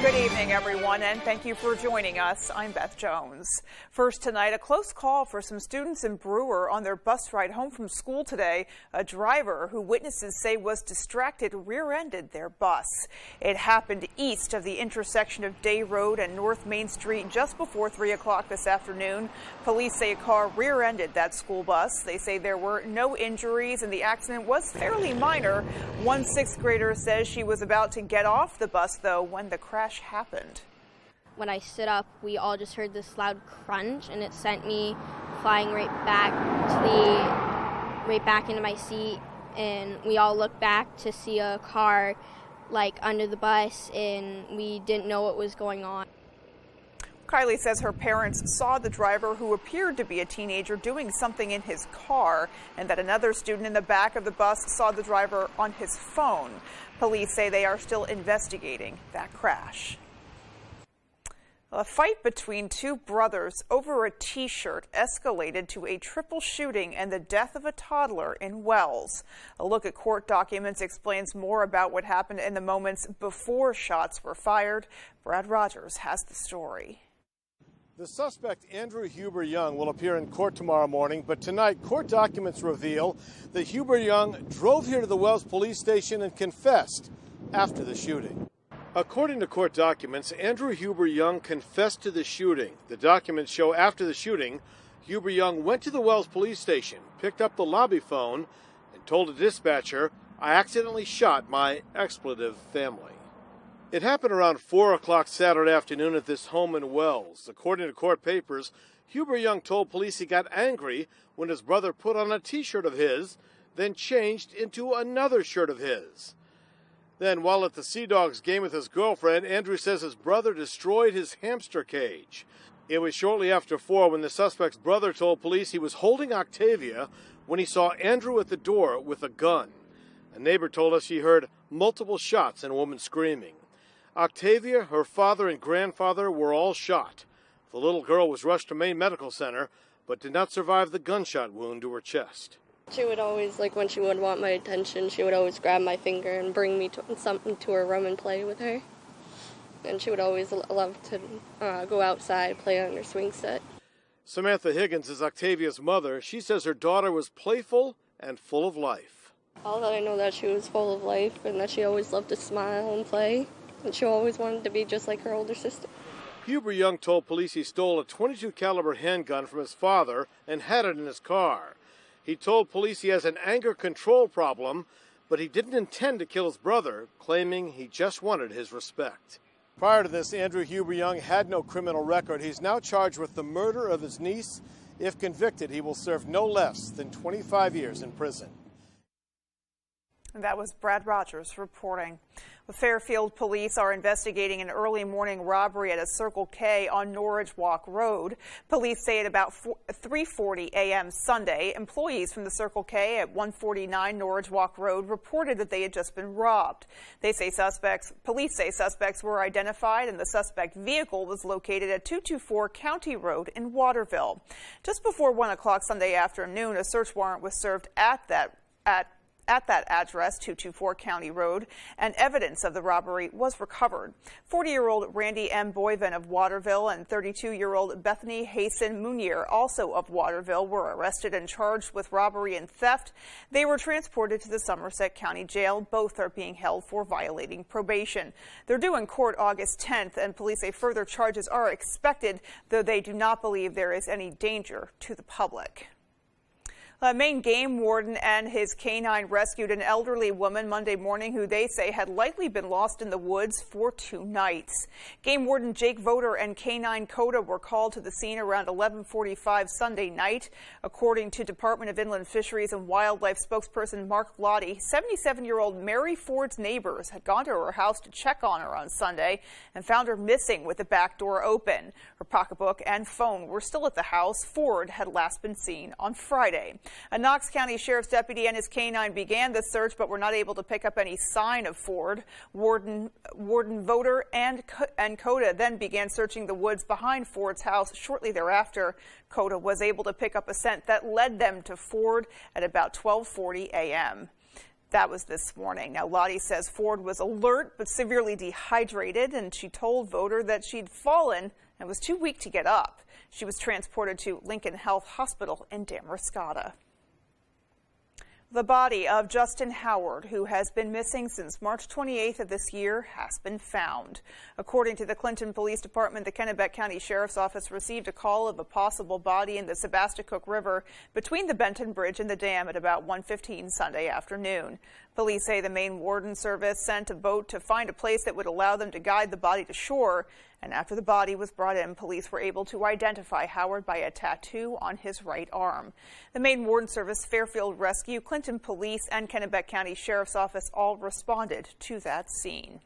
Good evening, everyone, and thank you for joining us. I'm Beth Jones. First tonight, a close call for some students in Brewer on their bus ride home from school today. A driver who witnesses say was distracted rear-ended their bus. It happened east of the intersection of Day Road and North Main Street just before 3 o'clock this afternoon. Police say a car rear-ended that school bus. They say there were no injuries and the accident was fairly minor. One sixth grader says she was about to get off the bus, though, when the crash happened. When I stood up, we all just heard this loud crunch, and it sent me flying right back into my seat. And we all looked back to see a car under the bus, and we didn't know what was going on. Kylie says her parents saw the driver, who appeared to be a teenager, doing something in his car, and that another student in the back of the bus saw the driver on his phone. Police say they are still investigating that crash. A fight between two brothers over a T-shirt escalated to a triple shooting and the death of a toddler in Wells. A look at court documents explains more about what happened in the moments before shots were fired. Brad Rogers has the story. The suspect, Andrew Huber Young, will appear in court tomorrow morning, but tonight court documents reveal that Huber Young drove here to the Wells police station and confessed after the shooting. According to court documents, Andrew Huber Young confessed to the shooting. The documents show after the shooting, Huber Young went to the Wells police station, picked up the lobby phone, and told a dispatcher, "I accidentally shot my expletive family." It happened around 4 o'clock Saturday afternoon at this home in Wells. According to court papers, Huber Young told police he got angry when his brother put on a T-shirt of his, then changed into another shirt of his. Then, while at the Sea Dogs game with his girlfriend, Andrew says his brother destroyed his hamster cage. It was shortly after 4 when the suspect's brother told police he was holding Octavia when he saw Andrew at the door with a gun. A neighbor told us she heard multiple shots and a woman screaming. Octavia, her father, and grandfather were all shot. The little girl was rushed to Maine Medical Center, but did not survive the gunshot wound to her chest. She would always, when she would want my attention, she would always grab my finger and bring me something to her room and play with her. And she would always love to go outside, play on her swing set. Samantha Higgins is Octavia's mother. She says her daughter was playful and full of life. All that I know that she was full of life and that she always loved to smile and play. And she always wanted to be just like her older sister. Huber Young told police he stole a .22 caliber handgun from his father and had it in his car. He told police he has an anger control problem, but he didn't intend to kill his brother, claiming he just wanted his respect. Prior to this, Andrew Huber Young had no criminal record. He's now charged with the murder of his niece. If convicted, he will serve no less than 25 years in prison. And that was Brad Rogers reporting. Fairfield police are investigating an early morning robbery at a Circle K on Norridge Walk Road. Police say at about 3:40 a.m. Sunday, employees from the Circle K at 149 Norridge Walk Road reported that they had just been robbed. Police say suspects were identified and the suspect vehicle was located at 224 County Road in Waterville. Just before 1 o'clock Sunday afternoon, a search warrant was served at that address, 224 County Road, and evidence of the robbery was recovered. 40-year-old Randy M. Boyven of Waterville and 32-year-old Bethany Hasten Munier, also of Waterville, were arrested and charged with robbery and theft. They were transported to the Somerset County Jail. Both are being held for violating probation. They're due in court August 10th, and police say further charges are expected, though they do not believe there is any danger to the public. A Maine game warden and his canine rescued an elderly woman Monday morning who they say had likely been lost in the woods for 2 nights. Game warden Jake Voter and canine Coda were called to the scene around 11:45 Sunday night. According to Department of Inland Fisheries and Wildlife spokesperson Mark Lottie, 77-year-old Mary Ford's neighbors had gone to her house to check on her on Sunday and found her missing with the back door open. Her pocketbook and phone were still at the house. Ford had last been seen on Friday. A Knox County Sheriff's deputy and his canine began the search, but were not able to pick up any sign of Ford. Warden Voter and Coda then began searching the woods behind Ford's house. Shortly thereafter, Coda was able to pick up a scent that led them to Ford at about 12:40 a.m. That was this morning. Now, Lottie says Ford was alert but severely dehydrated, and she told Voter that she'd fallen and was too weak to get up. She was transported to Lincoln Health Hospital in Damariscotta. The body of Justin Howard, who has been missing since March 28th of this year, has been found. According to the Clinton Police Department, the Kennebec County Sheriff's Office received a call of a possible body in the Sebasticook River between the Benton Bridge and the dam at about 1:15 Sunday afternoon. Police say the Maine Warden Service sent a boat to find a place that would allow them to guide the body to shore. And after the body was brought in, police were able to identify Howard by a tattoo on his right arm. The Maine Warden Service, Fairfield Rescue, Clinton Police, and Kennebec County Sheriff's Office all responded to that scene.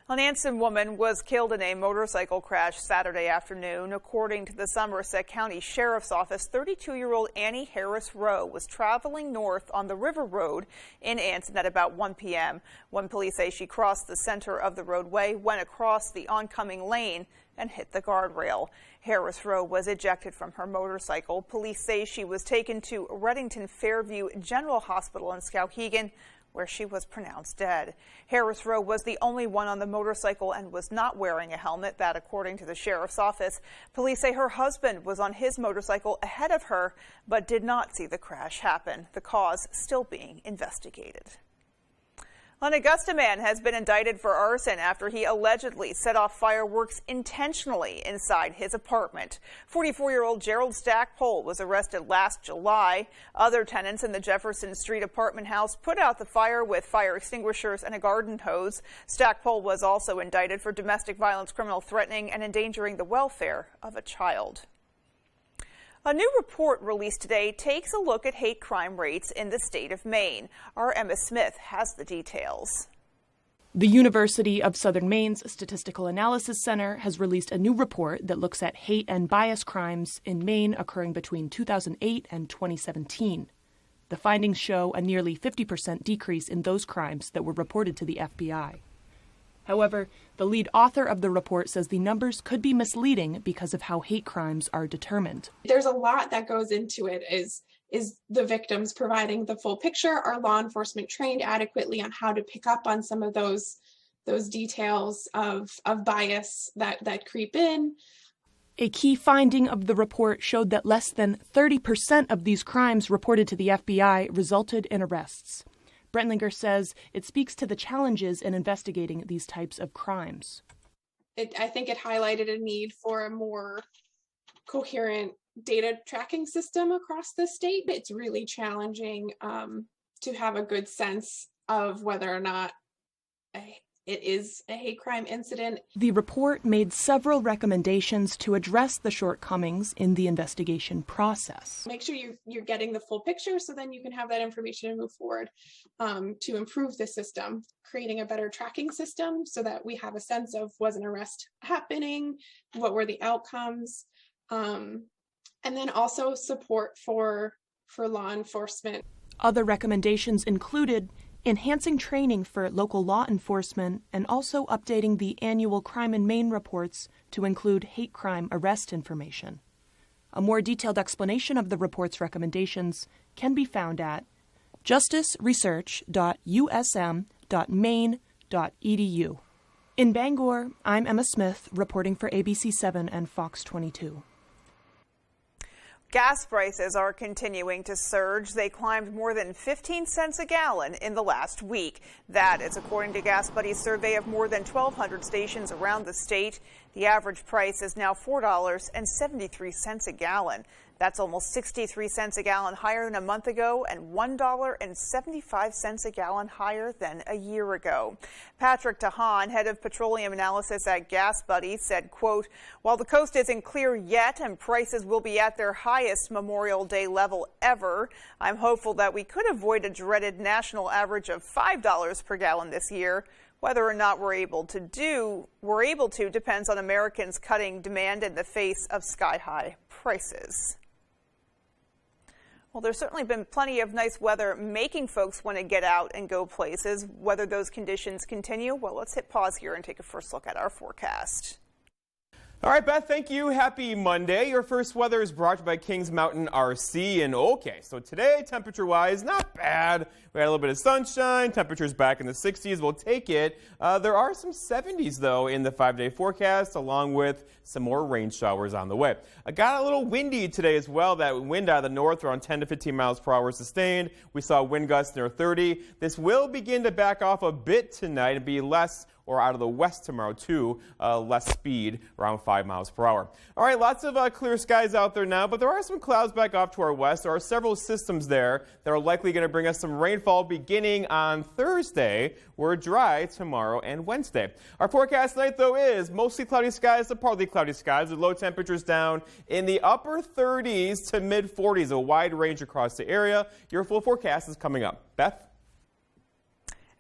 An Anson woman was killed in a motorcycle crash Saturday afternoon. According to the Somerset County Sheriff's Office, 32-year-old Annie Harris Rowe was traveling north on the River Road in Anson at about 1 p.m. when police say she crossed the center of the roadway, went across the oncoming lane, and hit the guardrail. Harris Rowe was ejected from her motorcycle. Police say she was taken to Reddington Fairview General Hospital in Skowhegan, where she was pronounced dead. Harris Rowe was the only one on the motorcycle and was not wearing a helmet. That, according to the sheriff's office. Police say her husband was on his motorcycle ahead of her, but did not see the crash happen. The cause still being investigated. An Augusta man has been indicted for arson after he allegedly set off fireworks intentionally inside his apartment. 44-year-old Gerald Stackpole was arrested last July. Other tenants in the Jefferson Street apartment house put out the fire with fire extinguishers and a garden hose. Stackpole was also indicted for domestic violence, criminal threatening, and endangering the welfare of a child. A new report released today takes a look at hate crime rates in the state of Maine. Our Emma Smith has the details. The University of Southern Maine's Statistical Analysis Center has released a new report that looks at hate and bias crimes in Maine occurring between 2008 and 2017. The findings show a nearly 50% decrease in those crimes that were reported to the FBI. However, the lead author of the report says the numbers could be misleading because of how hate crimes are determined. There's a lot that goes into it. Is the victims providing the full picture? Are law enforcement trained adequately on how to pick up on some of those details of bias that creep in? A key finding of the report showed that less than 30% of these crimes reported to the FBI resulted in arrests. Brentlinger says it speaks to the challenges in investigating these types of crimes. I think it highlighted a need for a more coherent data tracking system across the state. It's really challenging to have a good sense of whether or not it is a hate crime incident. The report made several recommendations to address the shortcomings in the investigation process. Make sure you're getting the full picture so then you can have that information and move forward to improve the system, creating a better tracking system so that we have a sense of was an arrest happening, what were the outcomes, and then also support for law enforcement. Other recommendations included enhancing training for local law enforcement and also updating the annual Crime in Maine reports to include hate crime arrest information. A more detailed explanation of the report's recommendations can be found at justiceresearch.usm.maine.edu. In Bangor, I'm Emma Smith, reporting for ABC7 and Fox 22. Gas prices are continuing to surge. They climbed more than 15 cents a gallon in the last week. That is according to Gas Buddy's survey of more than 1,200 stations around the state. The average price is now $4.73 a gallon. That's almost 63 cents a gallon higher than a month ago and $1.75 a gallon higher than a year ago. Patrick Tahan, head of petroleum analysis at Gas Buddy, said, quote, "While the coast isn't clear yet and prices will be at their highest Memorial Day level ever, I'm hopeful that we could avoid a dreaded national average of $5 per gallon this year. Whether or not we're able to depends on Americans cutting demand in the face of sky-high prices." Well, there's certainly been plenty of nice weather making folks want to get out and go places. Whether those conditions continue, well, let's hit pause here and take a first look at our forecast. All right, Beth, thank you. Happy Monday. Your first weather is brought to you by Kings Mountain RC. And okay, so today, temperature-wise, not bad. We had a little bit of sunshine. Temperatures back in the 60s. We'll take it. There are some 70s, though, in the 5-day forecast, along with some more rain showers on the way. It got a little windy today as well. That wind out of the north around 10 to 15 miles per hour sustained. We saw wind gusts near 30. This will begin to back off a bit tonight and be less or out of the west tomorrow, too. Less speed, around 5 miles per hour. All right, lots of clear skies out there now, but there are some clouds back off to our west. There are several systems there that are likely going to bring us some rainfall beginning on Thursday. We're dry tomorrow and Wednesday. Our forecast tonight, though, is mostly cloudy skies to partly cloudy skies with low temperatures down in the upper 30s to mid 40s, a wide range across the area. Your full forecast is coming up. Beth?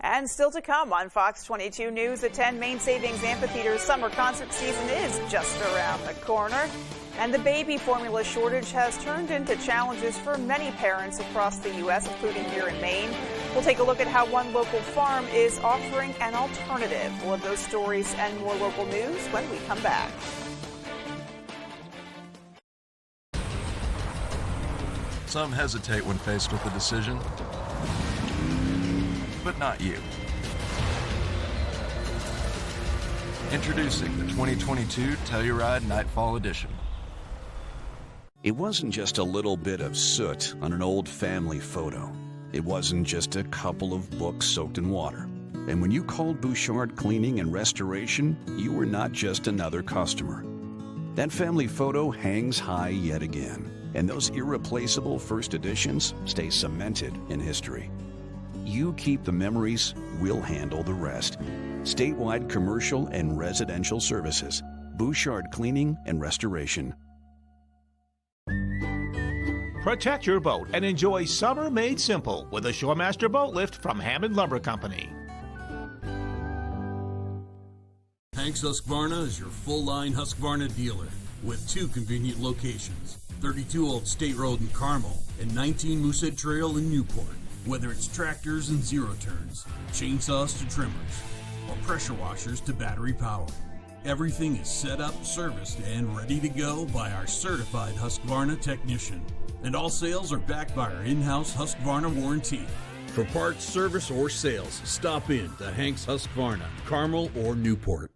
And still to come on Fox 22 News at 10, Maine Savings Amphitheater's summer concert season is just around the corner. And the baby formula shortage has turned into challenges for many parents across the U.S., including here in Maine. We'll take a look at how one local farm is offering an alternative. We'll have those stories and more local news when we come back. Some hesitate when faced with a decision, but not you. Introducing the 2022 Telluride Nightfall Edition. It wasn't just a little bit of soot on an old family photo. It wasn't just a couple of books soaked in water. And when you called Bouchard Cleaning and Restoration, you were not just another customer. That family photo hangs high yet again, and those irreplaceable first editions stay cemented in history. You keep the memories, we'll handle the rest. Statewide commercial and residential services. Bouchard Cleaning and Restoration. Protect your boat and enjoy summer made simple with a Shoremaster boat lift from Hammond Lumber Company. Hanks Husqvarna is your full-line Husqvarna dealer with 2 convenient locations, 32 Old State Road in Carmel and 19 Moosehead Trail in Newport. Whether it's tractors and zero turns, chainsaws to trimmers, or pressure washers to battery power, everything is set up, serviced, and ready to go by our certified Husqvarna technician. And all sales are backed by our in-house Husqvarna warranty. For parts, service, or sales, stop in to Hanks Husqvarna, Carmel or Newport.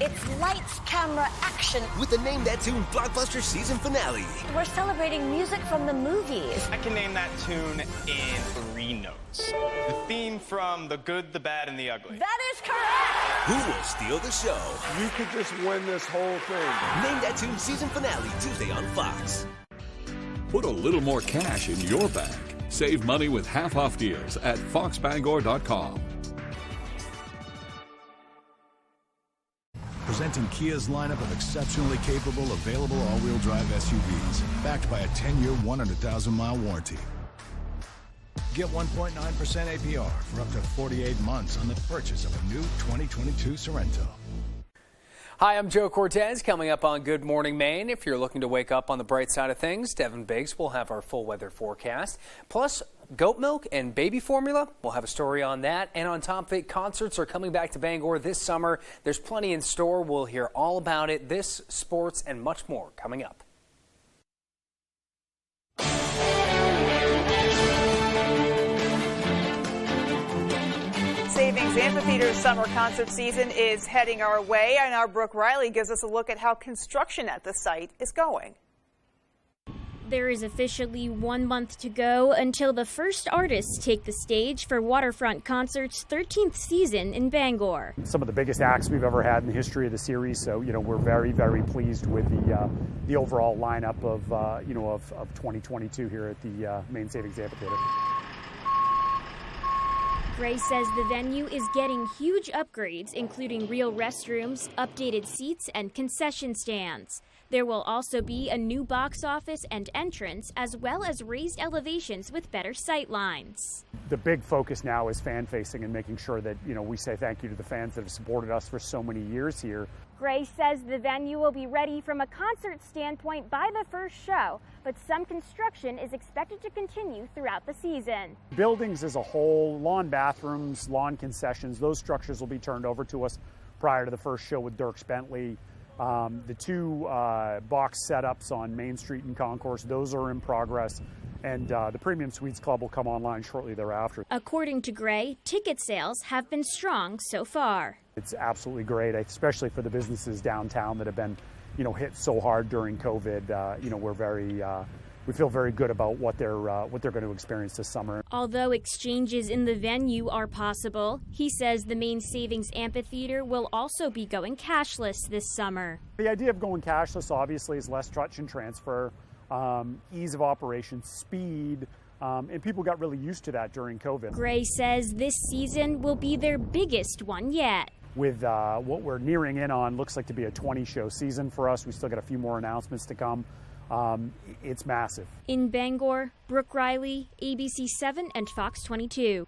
It's lights, camera, action. With the Name That Tune blockbuster season finale. We're celebrating music from the movies. I can name that tune in 3 notes. The theme from The Good, the Bad, and the Ugly. That is correct! Who will steal the show? You could just win this whole thing. Name That Tune season finale, Tuesday on Fox. Put a little more cash in your bag. Save money with half-off deals at foxbangor.com. Presenting Kia's lineup of exceptionally capable, available all-wheel drive SUVs, backed by a 10-year, 100,000-mile warranty. Get 1.9% APR for up to 48 months on the purchase of a new 2022 Sorento. Hi, I'm Joe Cortez. Coming up on Good Morning Maine. If you're looking to wake up on the bright side of things, Devin Biggs will have our full weather forecast. Plus, goat milk and baby formula. We'll have a story on that. And on top of it, concerts are coming back to Bangor this summer. There's plenty in store. We'll hear all about it. This, sports, and much more coming up. Savings Amphitheater's summer concert season is heading our way, and our Brooke Riley gives us a look at how construction at the site is going. There is officially 1 month to go until the first artists take the stage for Waterfront Concert's 13th season in Bangor. Some of the biggest acts we've ever had in the history of the series, so we're very, very pleased with the overall lineup of 2022 here at the Maine Savings Amphitheater. Gray says the venue is getting huge upgrades, including real restrooms, updated seats, and concession stands. There will also be a new box office and entrance, as well as raised elevations with better sight lines. The big focus now is fan-facing and making sure that, we say thank you to the fans that have supported us for so many years here. Gray says the venue will be ready from a concert standpoint by the first show, but some construction is expected to continue throughout the season. Buildings as a whole, lawn bathrooms, lawn concessions, those structures will be turned over to us prior to the first show with Dierks Bentley. The two box setups on Main Street and Concourse, those are in progress, and the Premium Suites Club will come online shortly thereafter. According to Gray, ticket sales have been strong so far. It's absolutely great, especially for the businesses downtown that have been, hit so hard during COVID. We feel very good about what they're going to experience this summer. Although exchanges in the venue are possible, he says the Main Savings Amphitheater will also be going cashless this summer. The idea of going cashless obviously is less touch and transfer, ease of operation, speed, and people got really used to that during COVID. Gray says this season will be their biggest one yet. With what we're nearing in on, looks like to be a 20-show season for us. We still got a few more announcements to come. It's massive. In Bangor, Brooke Riley, ABC 7 and Fox 22.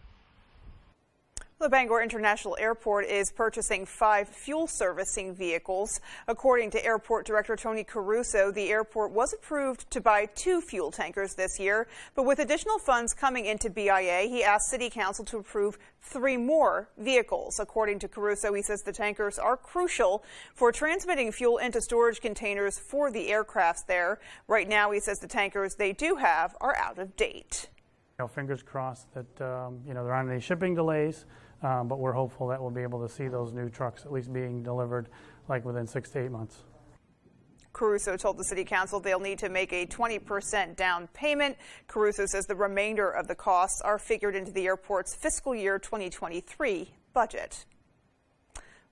The Bangor International Airport is purchasing 5 fuel servicing vehicles. According to Airport Director Tony Caruso, the airport was approved to buy 2 fuel tankers this year, but with additional funds coming into BIA, he asked City Council to approve 3 more vehicles. According to Caruso, he says the tankers are crucial for transmitting fuel into storage containers for the aircrafts there. Right now, he says the tankers they do have are out of date. Fingers crossed that there aren't any shipping delays. But we're hopeful that we'll be able to see those new trucks at least being delivered like within 6 to 8 months. Caruso told the City Council they'll need to make a 20% down payment. Caruso says the remainder of the costs are figured into the airport's fiscal year 2023 budget.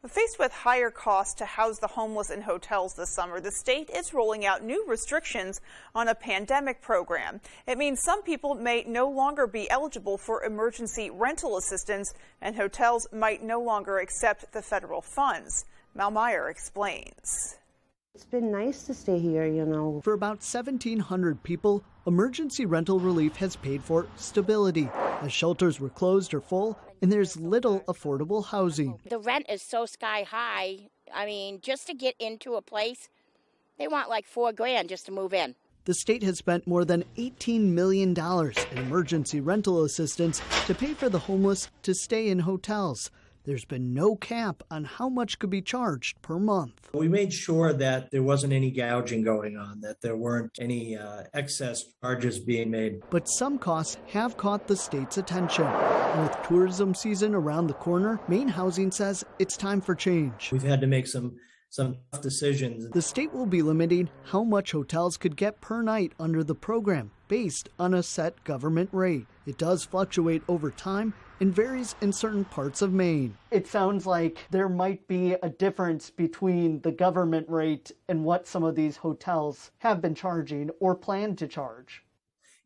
Faced with higher costs to house the homeless in hotels this summer, the state is rolling out new restrictions on a pandemic program. It means some people may no longer be eligible for emergency rental assistance, and hotels might no longer accept the federal funds. Mal Meyer explains. It's been nice to stay here, For about 1,700 people, emergency rental relief has paid for stability, as shelters were closed or full, and there's little affordable housing. The rent is so sky high. I mean, just to get into a place, they want like $4,000 just to move in. The state has spent more than $18 million in emergency rental assistance to pay for the homeless to stay in hotels. There's been no cap on how much could be charged per month. We made sure that there wasn't any gouging going on, that there weren't any excess charges being made. But some costs have caught the state's attention. With tourism season around the corner, Maine Housing says it's time for change. We've had to make some tough decisions. The state will be limiting how much hotels could get per night under the program based on a set government rate. It does fluctuate over time and varies in certain parts of Maine. It sounds like there might be a difference between the government rate and what some of these hotels have been charging or plan to charge.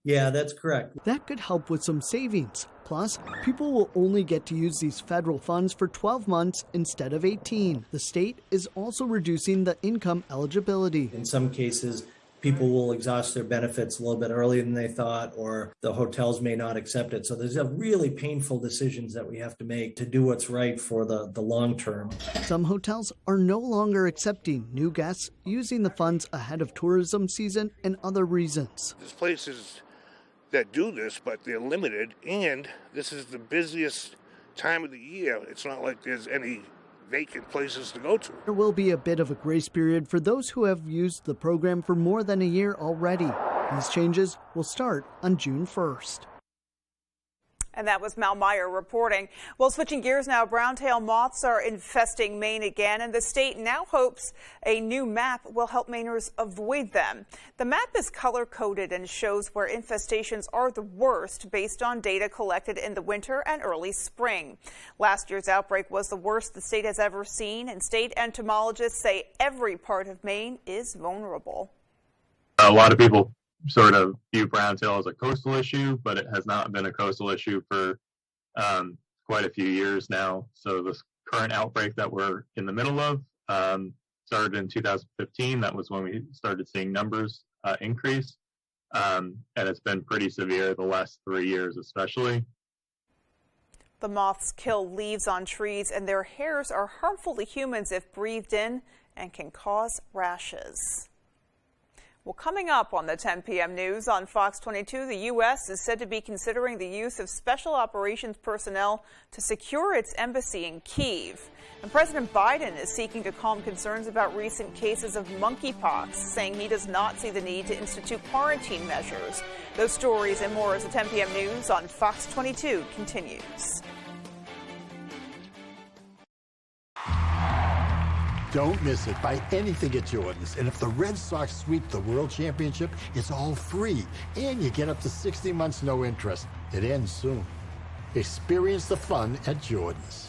Yeah, that's correct. That could help with some savings. Plus, people will only get to use these federal funds for 12 months instead of 18. The state is also reducing the income eligibility. In some cases, people will exhaust their benefits a little bit earlier than they thought, or the hotels may not accept it. So there's a really painful decisions that we have to make to do what's right for the long term. Some hotels are no longer accepting new guests using the funds ahead of tourism season and other reasons. There's places that do this, but they're limited, and this is the busiest time of the year. It's not like there's any vacant places to go to. There will be a bit of a grace period for those who have used the program for more than a year already. These changes will start on June 1st. And that was Mal Meyer reporting. Well, switching gears now, brown-tailed moths are infesting Maine again, and the state now hopes a new map will help Mainers avoid them. The map is color-coded and shows where infestations are the worst based on data collected in the winter and early spring. Last year's outbreak was the worst the state has ever seen, and state entomologists say every part of Maine is vulnerable. A lot of people sort of view brown-tail as a coastal issue, but it has not been a coastal issue for quite a few years now. So this current outbreak that we're in the middle of started in 2015. That was when we started seeing numbers increase, and it's been pretty severe the last 3 years especially. The moths kill leaves on trees, and their hairs are harmful to humans if breathed in and can cause rashes. Well, coming up on the 10 p.m. news on Fox 22, the U.S. is said to be considering the use of special operations personnel to secure its embassy in Kyiv. And President Biden is seeking to calm concerns about recent cases of monkeypox, saying he does not see the need to institute quarantine measures. Those stories and more as the 10 p.m. news on Fox 22 continues. Don't miss it. Buy anything at Jordan's. And if the Red Sox sweep the World Championship, it's all free. And you get up to 60 months no interest. It ends soon. Experience the fun at Jordan's.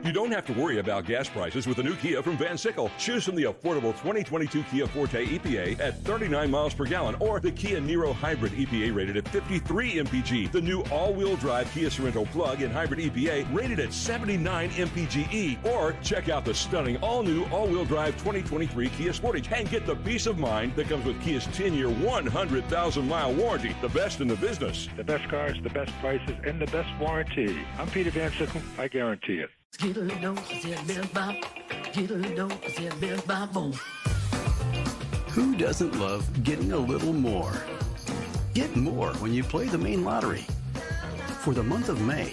You don't have to worry about gas prices with the new Kia from Van Sickle. Choose from the affordable 2022 Kia Forte EPA at 39 miles per gallon or the Kia Niro Hybrid EPA rated at 53 mpg. The new all-wheel drive Kia Sorento plug-in hybrid EPA rated at 79 mpge. Or check out the stunning all-new all-wheel drive 2023 Kia Sportage and get the peace of mind that comes with Kia's 10-year, 100,000-mile warranty. The best in the business. The best cars, the best prices, and the best warranty. I'm Peter Van Sickle. I guarantee it. Who doesn't love getting a little more? Get more when you play the Maine Lottery. For the month of May,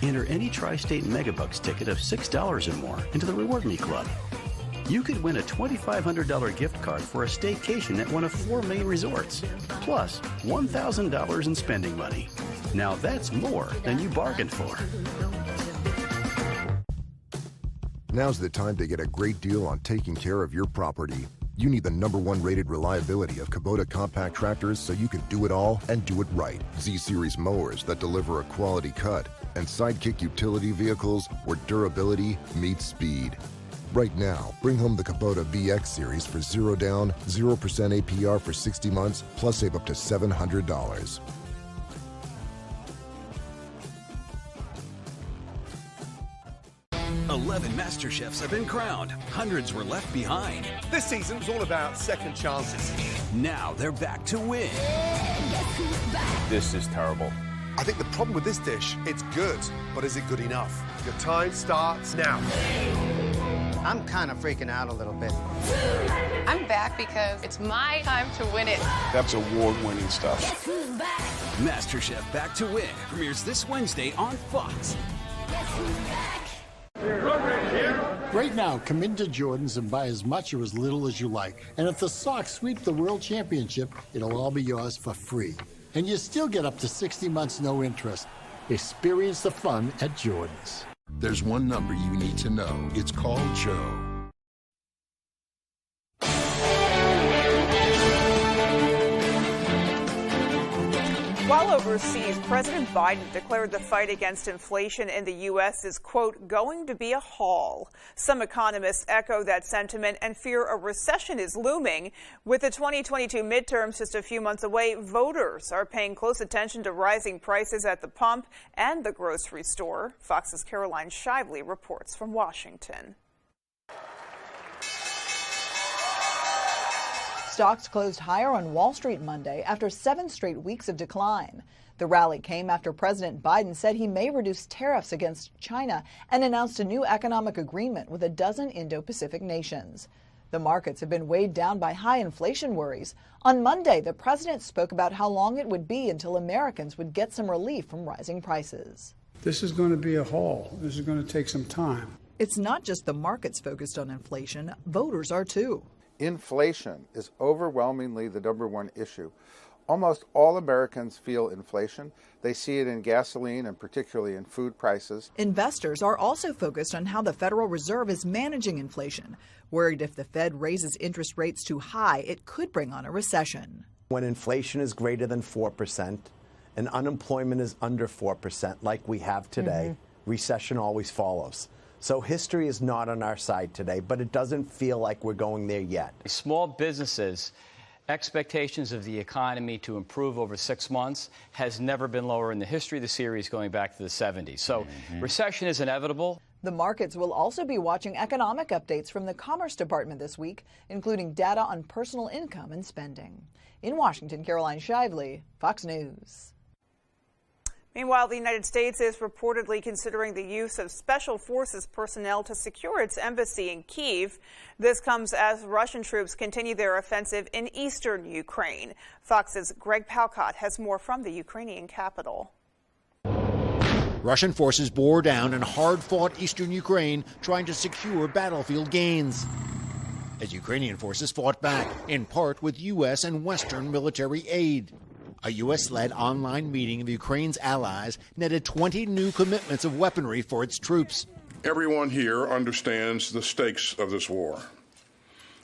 enter any Tri-State Megabucks ticket of $6 or more into the Reward Me Club. You could win a $2,500 gift card for a staycation at one of 4 Maine resorts, plus $1,000 in spending money. Now that's more than you bargained for. Now's the time to get a great deal on taking care of your property. You need the #1 rated reliability of Kubota compact tractors so you can do it all and do it right. Z-Series mowers that deliver a quality cut, and Sidekick utility vehicles where durability meets speed. Right now, bring home the Kubota VX series for 0 down, 0% APR for 60 months, plus save up to $700. Eleven Master Chefs have been crowned. Hundreds were left behind. This season's all about second chances. Now they're back to win. This is terrible. I think the problem with this dish, it's good, but is it good enough? Your time starts now. I'm kind of freaking out a little bit. I'm back because it's my time to win it. That's award-winning stuff. Master Chef Back to Win premieres this Wednesday on Fox. Right now, come into Jordan's and buy as much or as little as you like. And if the Sox sweep the World Championship, it'll all be yours for free. And you still get up to 60 months no interest. Experience the fun at Jordan's. There's one number you need to know. It's called Joe. While overseas, President Biden declared the fight against inflation in the U.S. is, quote, going to be a haul. Some economists echo that sentiment and fear a recession is looming. With the 2022 midterms just a few months away, voters are paying close attention to rising prices at the pump and the grocery store. Fox's Caroline Shively reports from Washington. Stocks closed higher on Wall Street Monday after 7 straight weeks of decline. The rally came after President Biden said he may reduce tariffs against China and announced a new economic agreement with a dozen Indo-Pacific nations. The markets have been weighed down by high inflation worries. On Monday, the president spoke about how long it would be until Americans would get some relief from rising prices. This is going to be a haul. This is going to take some time. It's not just the markets focused on inflation, voters are too. Inflation is overwhelmingly the #1 issue. Almost all Americans feel inflation. They see it in gasoline and particularly in food prices. Investors are also focused on how the Federal Reserve is managing inflation, worried if the Fed raises interest rates too high, it could bring on a recession. When inflation is greater than 4% and unemployment is under 4%, like we have today, recession always follows. So history is not on our side today, but it doesn't feel like we're going there yet. Small businesses' expectations of the economy to improve over 6 months has never been lower in the history of the series going back to the 70s. So recession is inevitable. The markets will also be watching economic updates from the Commerce Department this week, including data on personal income and spending. In Washington, Caroline Shively, Fox News. Meanwhile, the United States is reportedly considering the use of Special Forces personnel to secure its embassy in Kyiv. This comes as Russian troops continue their offensive in eastern Ukraine. Fox's Greg Palcott has more from the Ukrainian capital. Russian forces bore down in hard-fought eastern Ukraine, trying to secure battlefield gains, as Ukrainian forces fought back, in part with U.S. and Western military aid. A U.S.-led online meeting of Ukraine's allies netted 20 new commitments of weaponry for its troops. Everyone here understands the stakes of this war,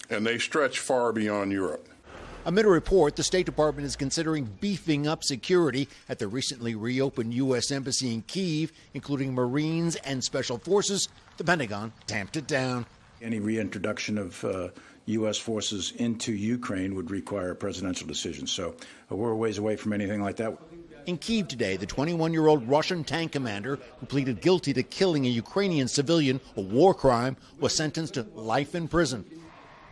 and they stretch far beyond Europe. Amid a report, the State Department is considering beefing up security at the recently reopened U.S. Embassy in Kyiv, including Marines and Special Forces. The Pentagon tamped it down. Any reintroduction of U.S. forces into Ukraine would require a presidential decision. So we're a ways away from anything like that. In Kyiv today, the 21-year-old Russian tank commander who pleaded guilty to killing a Ukrainian civilian, a war crime, was sentenced to life in prison.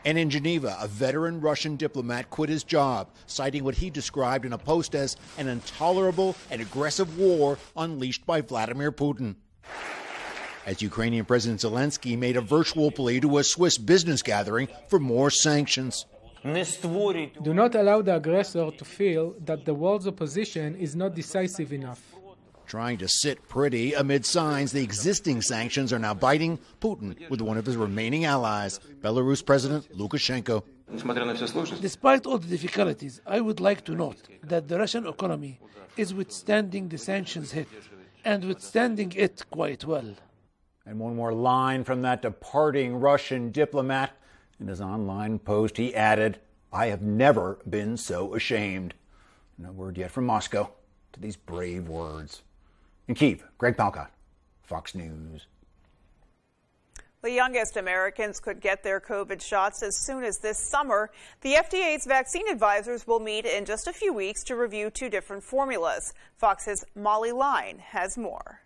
And in Geneva, a veteran Russian diplomat quit his job, citing what he described in a post as an intolerable and aggressive war unleashed by Vladimir Putin. As Ukrainian President Zelensky made a virtual plea to a Swiss business gathering for more sanctions. Do not allow the aggressor to feel that the world's opposition is not decisive enough. Trying to sit pretty amid signs the existing sanctions are now biting Putin with one of his remaining allies, Belarus President Lukashenko. Despite all the difficulties, I would like to note that the Russian economy is withstanding the sanctions hit, and withstanding it quite well. And one more line from that departing Russian diplomat. In his online post, he added, "I have never been so ashamed." No word yet from Moscow to these brave words. In Kyiv, Greg Palcott, Fox News. The youngest Americans could get their COVID shots as soon as this summer. The FDA's vaccine advisors will meet in just a few weeks to review 2 different formulas. Fox's Molly Line has more.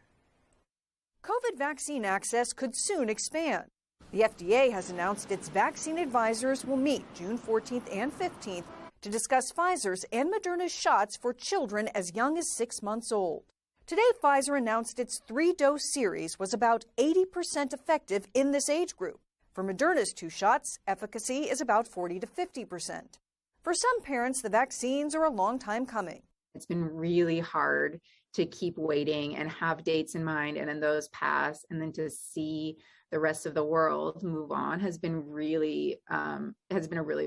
COVID vaccine access could soon expand. The FDA has announced its vaccine advisors will meet June 14th and 15th to discuss Pfizer's and Moderna's shots for children as young as 6 months old. Today, Pfizer announced its 3-dose series was about 80% effective in this age group. For Moderna's 2 shots, efficacy is about 40 to 50%. For some parents, the vaccines are a long time coming. It's been really hard to keep waiting and have dates in mind and then those pass, and then to see the rest of the world move on has been a really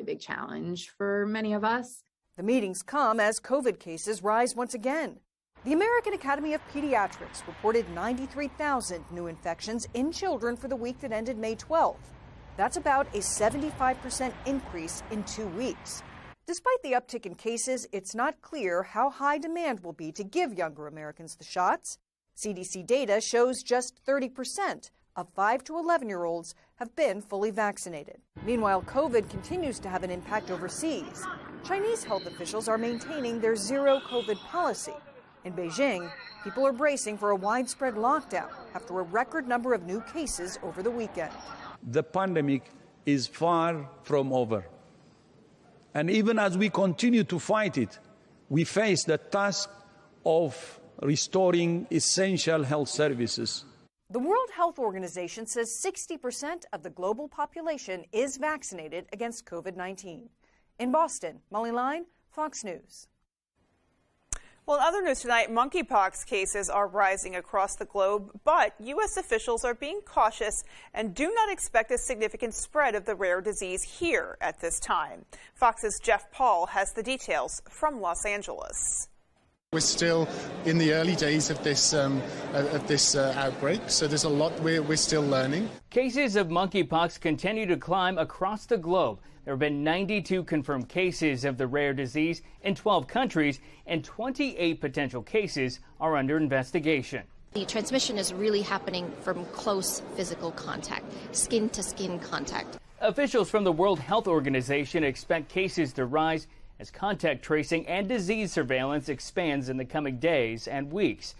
big challenge for many of us. The meetings come as COVID cases rise once again. The American Academy of Pediatrics reported 93,000 new infections in children for the week that ended May 12th. That's about a 75% increase in 2 weeks. Despite the uptick in cases, it's not clear how high demand will be to give younger Americans the shots. CDC data shows just 30% of 5 to 11-year-olds have been fully vaccinated. Meanwhile, COVID continues to have an impact overseas. Chinese health officials are maintaining their zero COVID policy. In Beijing, people are bracing for a widespread lockdown after a record number of new cases over the weekend. The pandemic is far from over. And even as we continue to fight it, we face the task of restoring essential health services. The World Health Organization says 60% of the global population is vaccinated against COVID-19. In Boston, Molly Line, Fox News. Well, in other news tonight, monkeypox cases are rising across the globe, but U.S. officials are being cautious and do not expect a significant spread of the rare disease here at this time. Fox's Jeff Paul has the details from Los Angeles. We're still in the early days of this outbreak, so there's a lot we're still learning. Cases of monkeypox continue to climb across the globe. There have been 92 confirmed cases of the rare disease in 12 countries, and 28 potential cases are under investigation. The transmission is really happening from close physical contact, skin-to-skin contact. Officials from the World Health Organization expect cases to rise as contact tracing and disease surveillance expands in the coming days and weeks.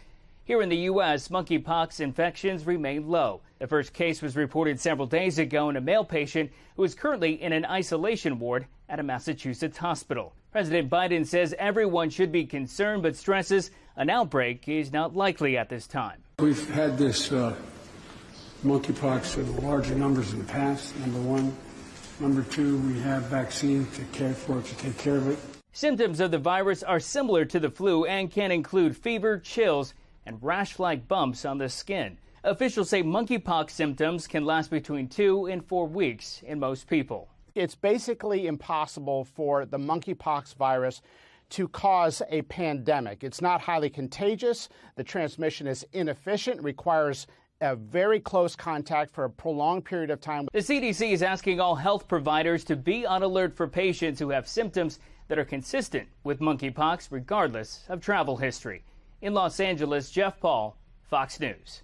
Here in the U.S., monkeypox infections remain low. The first case was reported several days ago in a male patient who is currently in an isolation ward at a Massachusetts hospital. President Biden says everyone should be concerned, but stresses An outbreak is not likely at this time. We've had this monkeypox in larger numbers in the past, number one. Number two, we have vaccines to take care of it. Symptoms of the virus are similar to the flu and can include fever, chills, and rash-like bumps on the skin. Officials say monkeypox symptoms can last between 2 and 4 weeks in most people. It's basically impossible for the monkeypox virus to cause a pandemic. It's not highly contagious. The transmission is inefficient, requires a very close contact for a prolonged period of time. The CDC is asking all health providers to be on alert for patients who have symptoms that are consistent with monkeypox, regardless of travel history. In Los Angeles, Jeff Paul, Fox News.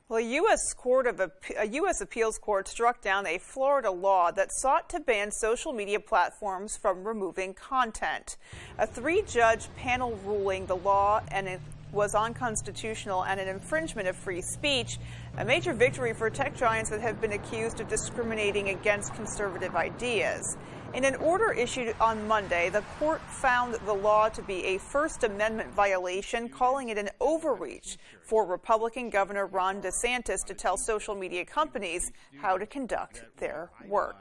Well, a U.S. appeals court struck down a Florida law that sought to ban social media platforms from removing content. A 3-judge panel ruling the law and it was unconstitutional and an infringement of free speech, a major victory for tech giants that have been accused of discriminating against conservative ideas. In an order issued on Monday, the court found the law to be a First Amendment violation, calling it an overreach for Republican Governor Ron DeSantis to tell social media companies how to conduct their work.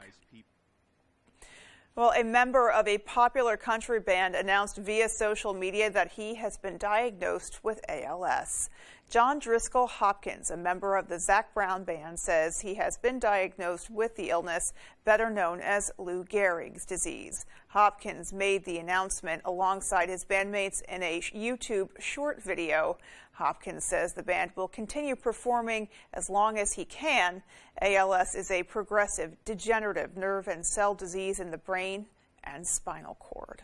Well, a member of a popular country band announced via social media that he has been diagnosed with ALS. John Driscoll Hopkins, a member of the Zac Brown Band, says he has been diagnosed with the illness, better known as Lou Gehrig's disease. Hopkins made the announcement alongside his bandmates in a YouTube short video. Hopkins says the band will continue performing as long as he can. ALS is a progressive, degenerative nerve and cell disease in the brain and spinal cord.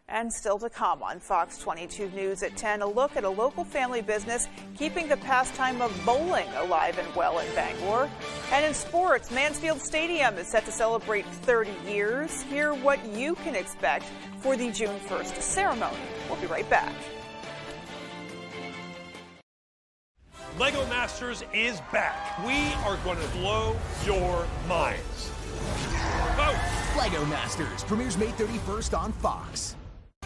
And still to come on Fox 22 News at 10, a look at a local family business keeping the pastime of bowling alive and well in Bangor. And in sports, Mansfield Stadium is set to celebrate 30 years. Hear what you can expect for the June 1st ceremony. We'll be right back. LEGO Masters is back. We are going to blow your minds. Go! LEGO Masters premieres May 31st on Fox.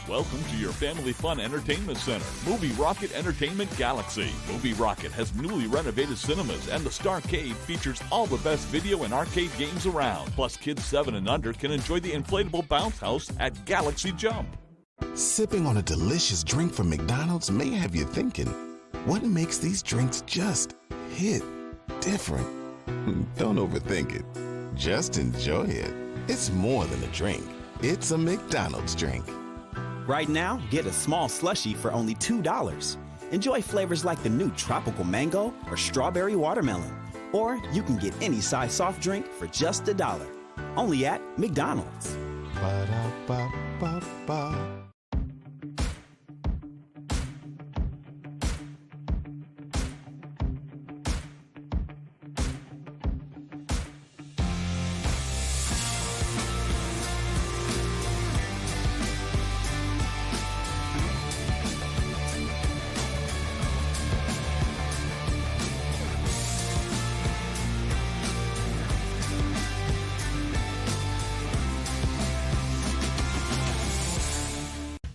Welcome to your family fun entertainment center, Movie Rocket Entertainment Galaxy. Movie Rocket has newly renovated cinemas, and the Starcade features all the best video and arcade games around. Plus, kids 7 and under can enjoy the inflatable bounce house at Galaxy Jump. Sipping on a delicious drink from McDonald's may have you thinking, what makes these drinks just hit different? Don't overthink it. Just enjoy it. It's more than a drink. It's a McDonald's drink. Right now, get a small slushie for only $2. Enjoy flavors like the new tropical mango or strawberry watermelon. Or you can get any size soft drink for just $1. Only at McDonald's. Ba-da-ba-ba-ba.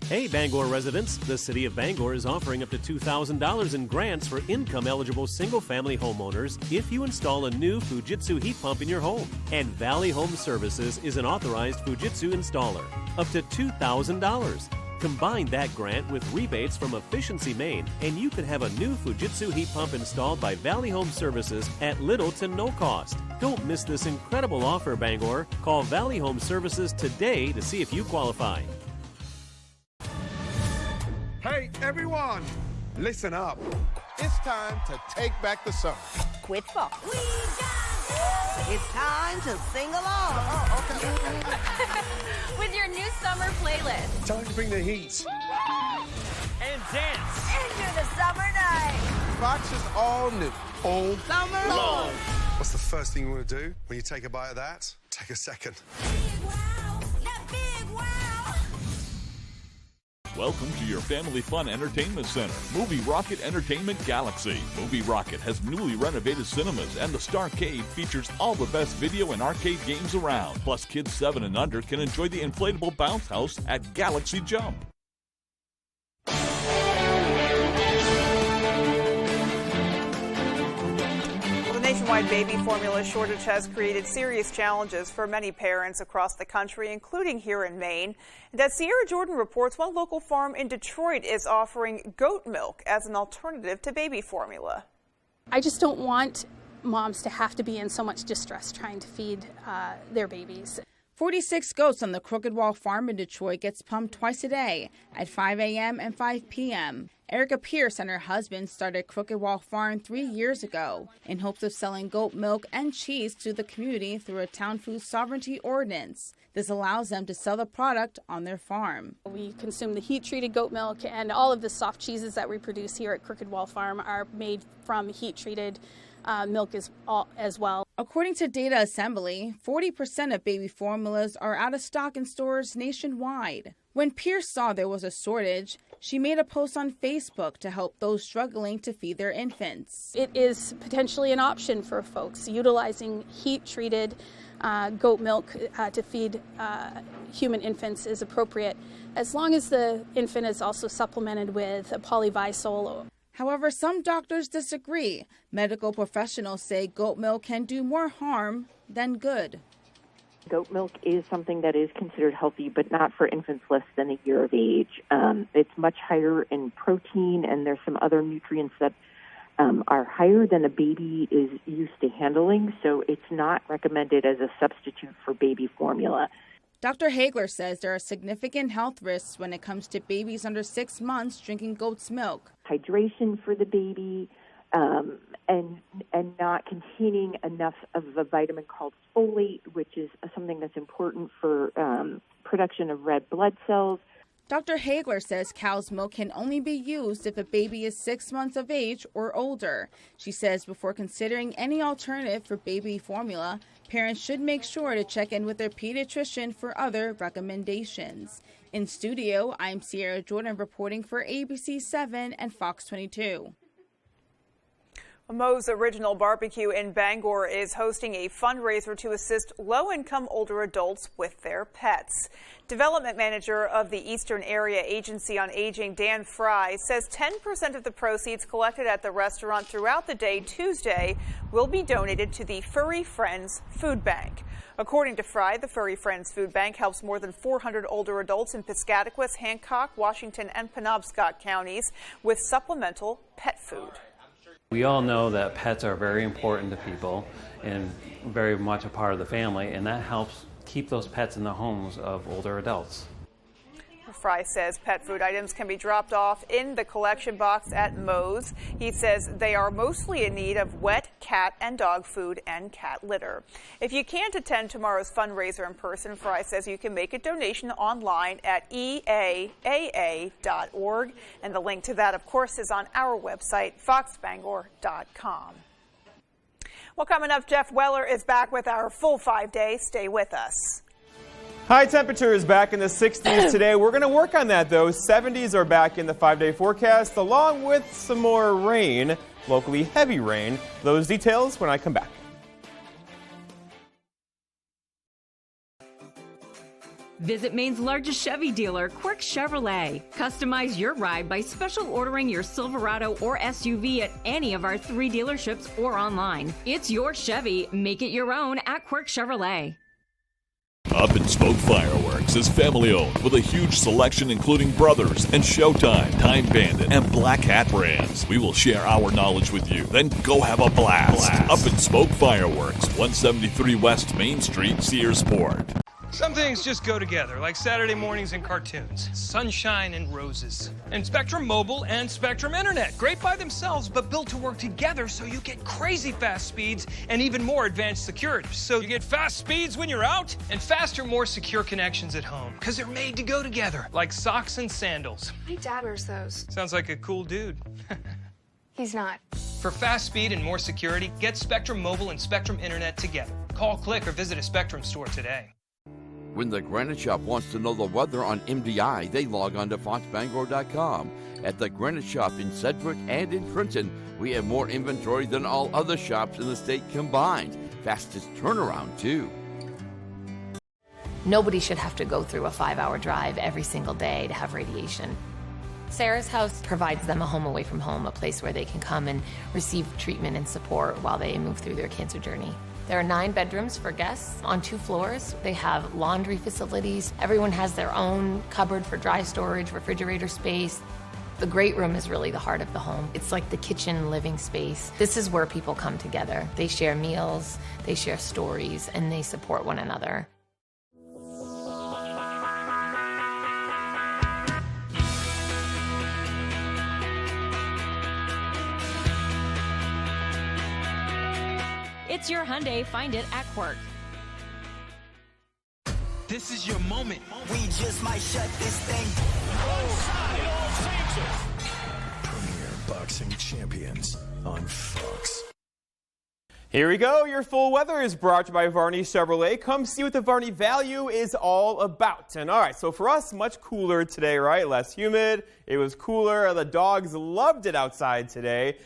Hey, Bangor residents, the City of Bangor is offering up to $2,000 in grants for income-eligible single-family homeowners if you install a new Fujitsu heat pump in your home. And Valley Home Services is an authorized Fujitsu installer. Up to $2,000. Combine that grant with rebates from Efficiency Maine, and you can have a new Fujitsu heat pump installed by Valley Home Services at little to no cost. Don't miss this incredible offer, Bangor. Call Valley Home Services today to see if you qualify. Hey, everyone, listen up. It's time to take back the summer. Quit fall. It's time to sing along. With your new summer playlist. Time to bring the heat. And dance. Into the summer night. Fox is all new. All summer long. What's the first thing you want to do when you take a bite of that? Take a second. Welcome to your family fun entertainment center, Movie Rocket Entertainment Galaxy. Movie Rocket has newly renovated cinemas, and the Starcade features all the best video and arcade games around. Plus, kids 7 and under can enjoy the inflatable bounce house at Galaxy Jump. nationwide baby formula shortage has created serious challenges for many parents across the country, including here in Maine. And as Sierra Jordan reports, one local farm in Detroit is offering goat milk as an alternative to baby formula. I just don't want moms to have to be in so much distress trying to feed their babies. 46 goats on the Crooked Wall Farm in Detroit gets pumped twice a day at 5 a.m. and 5 p.m. Erica Pierce and her husband started Crooked Wall Farm 3 years ago in hopes of selling goat milk and cheese to the community through a town food sovereignty ordinance. This allows them to sell the product on their farm. We consume the heat-treated goat milk, and all of the soft cheeses that we produce here at Crooked Wall Farm are made from heat-treated milk as well. According to Data Assembly, 40% of baby formulas are out of stock in stores nationwide. When Pierce saw there was a shortage, she made a post on Facebook to help those struggling to feed their infants. It is potentially an option for folks utilizing heat-treated goat milk to feed human infants is appropriate, as long as the infant is also supplemented with a polyvisol. However, some doctors disagree. Medical professionals say goat milk can do more harm than good. Goat milk is something that is considered healthy, but not for infants less than a year of age. It's much higher in protein, and there's some other nutrients that are higher than a baby is used to handling, so it's not recommended as a substitute for baby formula. Dr. Hagler says there are significant health risks when it comes to babies under 6 months drinking goat's milk. Hydration for the baby, and not containing enough of a vitamin called folate, which is something that's important for production of red blood cells. Dr. Hagler says cow's milk can only be used if a baby is 6 months of age or older. She says before considering any alternative for baby formula, parents should make sure to check in with their pediatrician for other recommendations. In studio, I'm Sierra Jordan reporting for ABC 7 and Fox 22. Moe's Original Barbecue in Bangor is hosting a fundraiser to assist low-income older adults with their pets. Development manager of the Eastern Area Agency on Aging, Dan Fry, says 10% of the proceeds collected at the restaurant throughout the day Tuesday will be donated to the Furry Friends Food Bank. According to Fry, the Furry Friends Food Bank helps more than 400 older adults in Piscataquis, Hancock, Washington, and Penobscot counties with supplemental pet food. We all know that pets are very important to people and very much a part of the family, and that helps keep those pets in the homes of older adults. Fry says pet food items can be dropped off in the collection box at Moe's. He says they are mostly in need of wet cat and dog food and cat litter. If you can't attend tomorrow's fundraiser in person, Fry says you can make a donation online at eaaa.org. And the link to that, of course, is on our website, foxbangor.com. Well, coming up, Jeff Weller is back with our full 5-day. Stay with us. High temperatures back in the 60s today. We're going to work on that, though. 70s are back in the 5-day forecast, along with some more rain, locally heavy rain. Those details when I come back. Visit Maine's largest Chevy dealer, Quirk Chevrolet. Customize your ride by special ordering your Silverado or SUV at any of our 3 dealerships or online. It's your Chevy. Make it your own at Quirk Chevrolet. Up in Smoke Fireworks is family-owned with a huge selection including Brothers and Showtime, Time Bandit, and Black Hat brands. We will share our knowledge with you, then go have a blast. Up in Smoke Fireworks, 173 West Main Street, Searsport. Some things just go together, like Saturday mornings and cartoons, sunshine and roses, and Spectrum Mobile and Spectrum Internet. Great by themselves, but built to work together so you get crazy fast speeds and even more advanced security. So you get fast speeds when you're out and faster, more secure connections at home, because they're made to go together, like socks and sandals. My dad wears those. Sounds like a cool dude. He's not. For fast speed and more security, get Spectrum Mobile and Spectrum Internet together. Call, click, or visit a Spectrum store today. When the Granite Shop wants to know the weather on MDI, they log on to foxbangor.com. At the Granite Shop in Sedgwick and in Trenton, we have more inventory than all other shops in the state combined. Fastest turnaround, too. Nobody should have to go through a 5-hour drive every single day to have radiation. Sarah's house provides them a home away from home, a place where they can come and receive treatment and support while they move through their cancer journey. There are 9 bedrooms for guests on 2 floors. They have laundry facilities. Everyone has their own cupboard for dry storage, refrigerator space. The great room is really the heart of the home. It's like the kitchen living space. This is where people come together. They share meals, they share stories, and they support one another. It's your Hyundai. Find it at Quirk. This is your moment. We just might shut this thing. Premier Boxing Champions on Fox. Here we go. Your full weather is brought to you by Varney Chevrolet. Come see what the Varney value is all about. And all right, so for us, much cooler today, right? Less humid. It was cooler. The dogs loved it outside today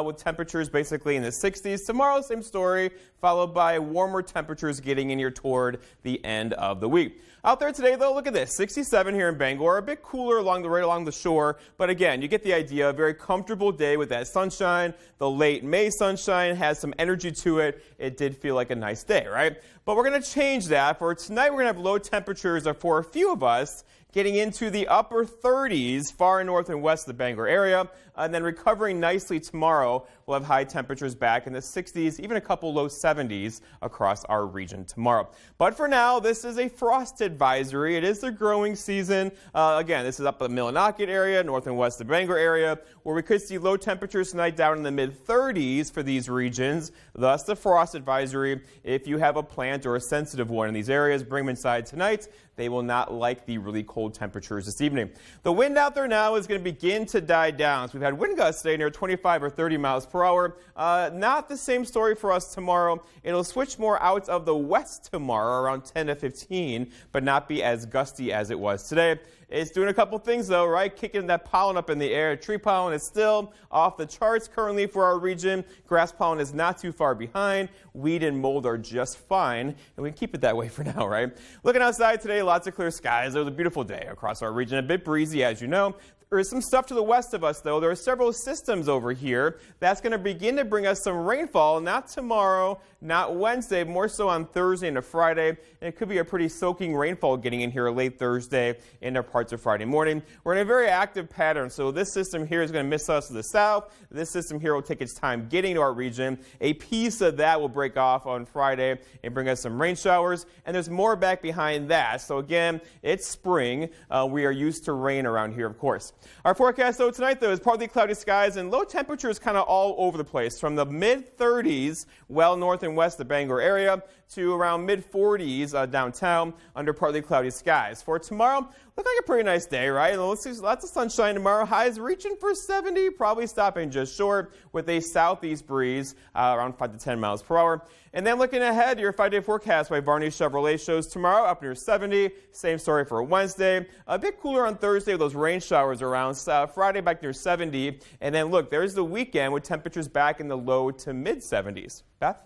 with temperatures basically in the 60s. Tomorrow, same story, followed by warmer temperatures getting in here toward the end of the week. Out there today, though, look at this. 67 here in Bangor, a bit cooler right along the shore. But again, you get the idea. A very comfortable day with that sunshine. The late May sunshine has some energy to it. It did feel like a nice day, right? But we're going to change that. For tonight, we're going to have low temperatures for a few of us, getting into the upper 30s far north and west of the Bangor area, and then recovering nicely tomorrow. We'll have high temperatures back in the 60s, even a couple low 70s across our region tomorrow. But for now, this is a frost advisory. It is the growing season. Again, this is up in the Millinocket area, north and west of the Bangor area, where we could see low temperatures tonight down in the mid-30s for these regions. Thus, the frost advisory. If you have a plant or a sensitive one in these areas, bring them inside tonight. They will not like the really cold temperatures this evening. The wind out there now is going to begin to die down. So we've had wind gusts today near 25 or 30 miles per hour. Not the same story for us tomorrow. It'll switch more out of the west tomorrow, around 10 to 15, but not be as gusty as it was today. It's doing a couple things, though, right? Kicking that pollen up in the air. Tree pollen is still off the charts currently for our region. Grass pollen is not too far behind. Weed and mold are just fine, and we can keep it that way for now, right? Looking outside today, lots of clear skies. It was a beautiful day across our region. A bit breezy, as you know. There is some stuff to the west of us, though. There are several systems over here. That's going to begin to bring us some rainfall, not tomorrow, not Wednesday, more so on Thursday into Friday. And it could be a pretty soaking rainfall getting in here late Thursday into parts of Friday morning. We're in a very active pattern, so this system here is going to miss us to the south. This system here will take its time getting to our region. A piece of that will break off on Friday and bring us some rain showers. And there's more back behind that. So again, it's spring. We are used to rain around here, of course. Our forecast, though, tonight, though, is partly cloudy skies and low temperatures kind of all over the place, from the mid-30s well north and west of the Bangor area to around mid-40s downtown under partly cloudy skies. For tomorrow, look like a pretty nice day, right? And let's see, lots of sunshine tomorrow. Highs reaching for 70, probably stopping just short with a southeast breeze around 5 to 10 miles per hour. And then looking ahead, your 5-day forecast by Varney Chevrolet shows tomorrow up near 70. Same story for Wednesday. A bit cooler on Thursday with those rain showers around. Friday back near 70. And then look, there's the weekend with temperatures back in the low to mid 70s. Beth?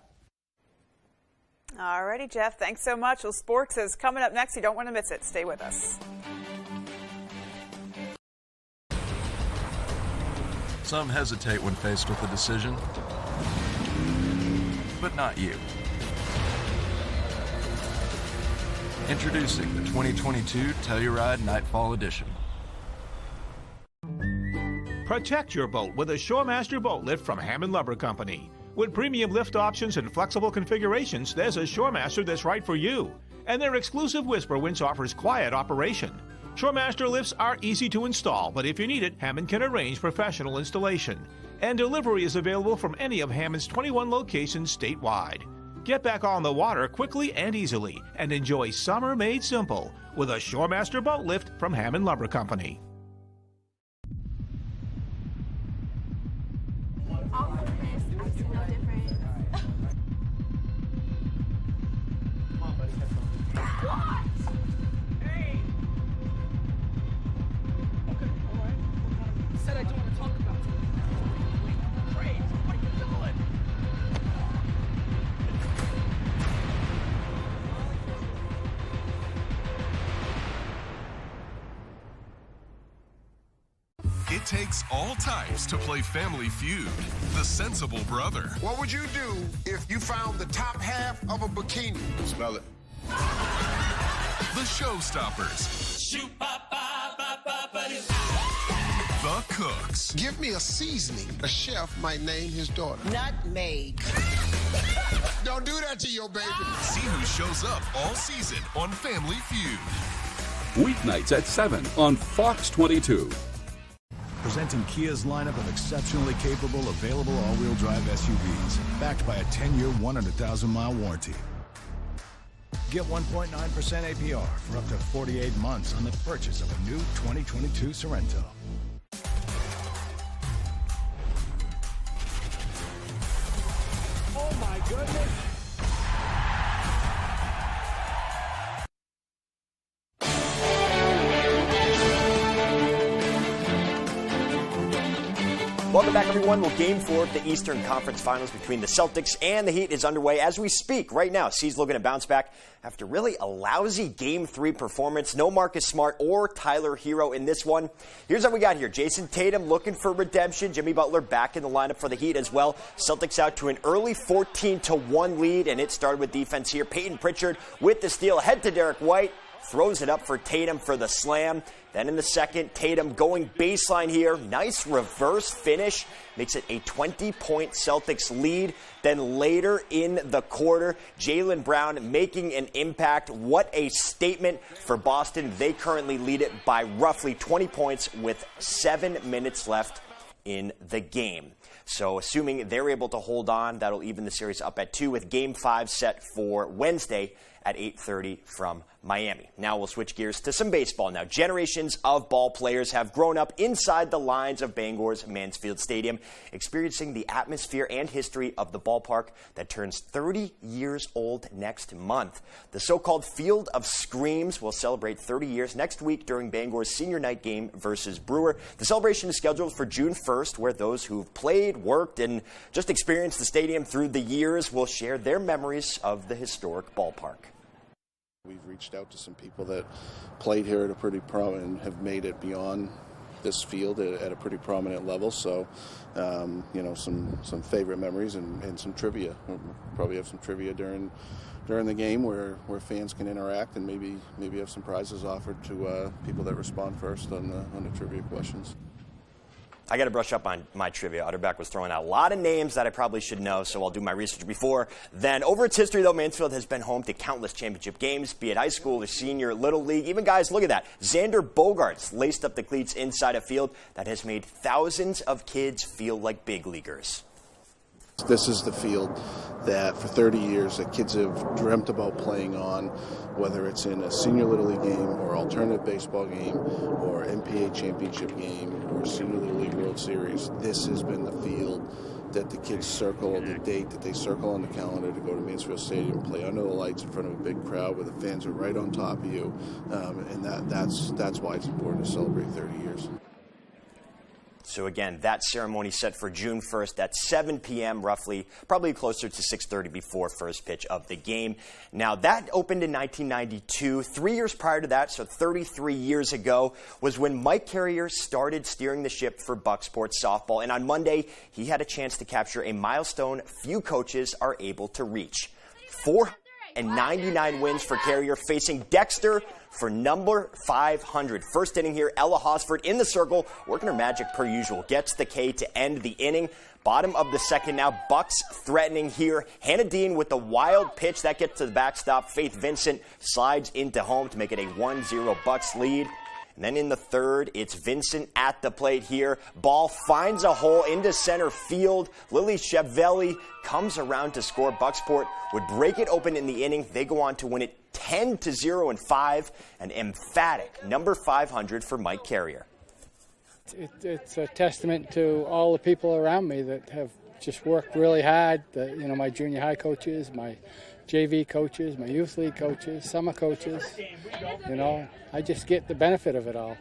All righty, Jeff. Thanks so much. Well, sports is coming up next. You don't want to miss it. Stay with us. Some hesitate when faced with a decision, but not you. Introducing the 2022 Telluride Nightfall Edition. Protect your boat with a Shoremaster boat lift from Hammond Lumber Company. With premium lift options and flexible configurations, there's a Shoremaster that's right for you. And their exclusive Whisper winch offers quiet operation. Shoremaster lifts are easy to install, but if you need it, Hammond can arrange professional installation. And delivery is available from any of Hammond's 21 locations statewide. Get back on the water quickly and easily and enjoy summer made simple with a Shoremaster boat lift from Hammond Lumber Company. Said I don't want to talk about it. Great, what are you doing? It takes all types to play Family Feud. The sensible brother. What would you do if you found the top half of a bikini? Smell it. The Showstoppers. The Cooks. Give me a seasoning a chef might name his daughter. Nutmeg. Don't do that to your baby. See who shows up all season on Family Feud. Weeknights at 7 on Fox 22. Presenting Kia's lineup of exceptionally capable, available all-wheel drive SUVs, backed by a 10-year, 100,000-mile warranty. Get 1.9% APR for up to 48 months on the purchase of a new 2022 Sorento. Oh my goodness. Welcome back, everyone. Well, Game 4 of the Eastern Conference Finals between the Celtics and the Heat is underway as we speak. Right now, C's looking to bounce back after really a lousy Game 3 performance. No Marcus Smart or Tyler Hero in this one. Here's what we got here. Jason Tatum looking for redemption. Jimmy Butler back in the lineup for the Heat as well. Celtics out to an early 14-1 lead, and it started with defense here. Peyton Pritchard with the steal. Head to Derek White. Throws it up for Tatum for the slam. Then in the second, Tatum going baseline here. Nice reverse finish. Makes it a 20-point Celtics lead. Then later in the quarter, Jaylen Brown making an impact. What a statement for Boston. They currently lead it by roughly 20 points with 7 minutes left in the game. So assuming they're able to hold on, that'll even the series up at 2 with Game 5 set for Wednesday at 8:30 from Miami. Now we'll switch gears to some baseball. Now, generations of ball players have grown up inside the lines of Bangor's Mansfield Stadium, experiencing the atmosphere and history of the ballpark that turns 30 years old next month. The so-called Field of Screams will celebrate 30 years next week during Bangor's senior night game versus Brewer. The celebration is scheduled for June 1st, where those who've played, worked, and just experienced the stadium through the years will share their memories of the historic ballpark. We've reached out to some people that played here at a pretty prominent and have made it beyond this field at a pretty prominent level. So, some favorite memories and some trivia. We'll probably have some trivia during the game where fans can interact and maybe have some prizes offered to people that respond first on the trivia questions. I got to brush up on my trivia. Utterback was throwing out a lot of names that I probably should know, so I'll do my research before then. Over its history, though, Mansfield has been home to countless championship games, be it high school or senior, little league. Even guys, look at that. Xander Bogaerts laced up the cleats inside a field that has made thousands of kids feel like big leaguers. This is the field that for 30 years that kids have dreamt about playing on, whether it's in a senior little league game or alternative baseball game or MPA championship game or senior little league World Series. This has been the field that the kids circle on the date that they circle on the calendar to go to Mansfield Stadium and play under the lights in front of a big crowd where the fans are right on top of you, and that's why it's important to celebrate 30 years. So again, that ceremony set for June 1st at 7 p.m. roughly, probably closer to 6:30 before first pitch of the game. Now, that opened in 1992. 3 years prior to that, so 33 years ago, was when Mike Carrier started steering the ship for Bucksport softball. And on Monday, he had a chance to capture a milestone few coaches are able to reach. 499 wins for Carrier, facing Dexter for number 500. First inning here, Ella Hosford in the circle, working her magic per usual. Gets the K to end the inning. Bottom of the second now, Bucks threatening here. Hannah Dean with the wild pitch. That gets to the backstop. Faith Vincent slides into home to make it a 1-0 Bucks lead. And then in the third, it's Vincent at the plate here. Ball finds a hole into center field. Lily Chevelli comes around to score. Bucksport would break it open in the inning. They go on to win it 10-0 in 5. An emphatic number 500 for Mike Carrier. It's a testament to all the people around me that have just worked really hard. My junior high coaches, my JV coaches, my youth league coaches, summer coaches. I just get the benefit of it all.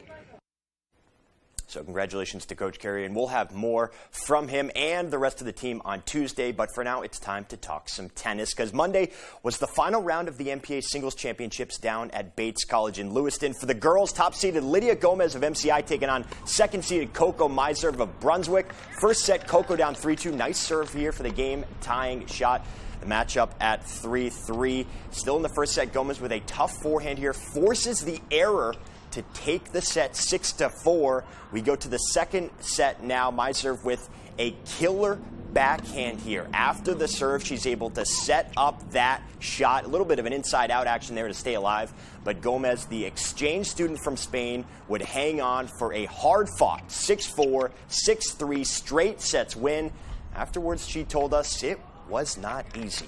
So congratulations to Coach Carey, and we'll have more from him and the rest of the team on Tuesday. But for now, it's time to talk some tennis, because Monday was the final round of the MPA Singles Championships down at Bates College in Lewiston. For the girls, top-seeded Lydia Gomez of MCI taking on second-seeded Coco Meiserv of Brunswick. First set, Coco down 3-2. Nice serve here for the game-tying shot. The matchup at 3-3. Still in the first set, Gomez with a tough forehand here forces the error to take the set 6-4. We go to the second set now. Meiserv with a killer backhand here. After the serve, she's able to set up that shot. A little bit of an inside-out action there to stay alive. But Gomez, the exchange student from Spain, would hang on for a hard-fought 6-4, 6-3 straight sets win. Afterwards, she told us it was not easy.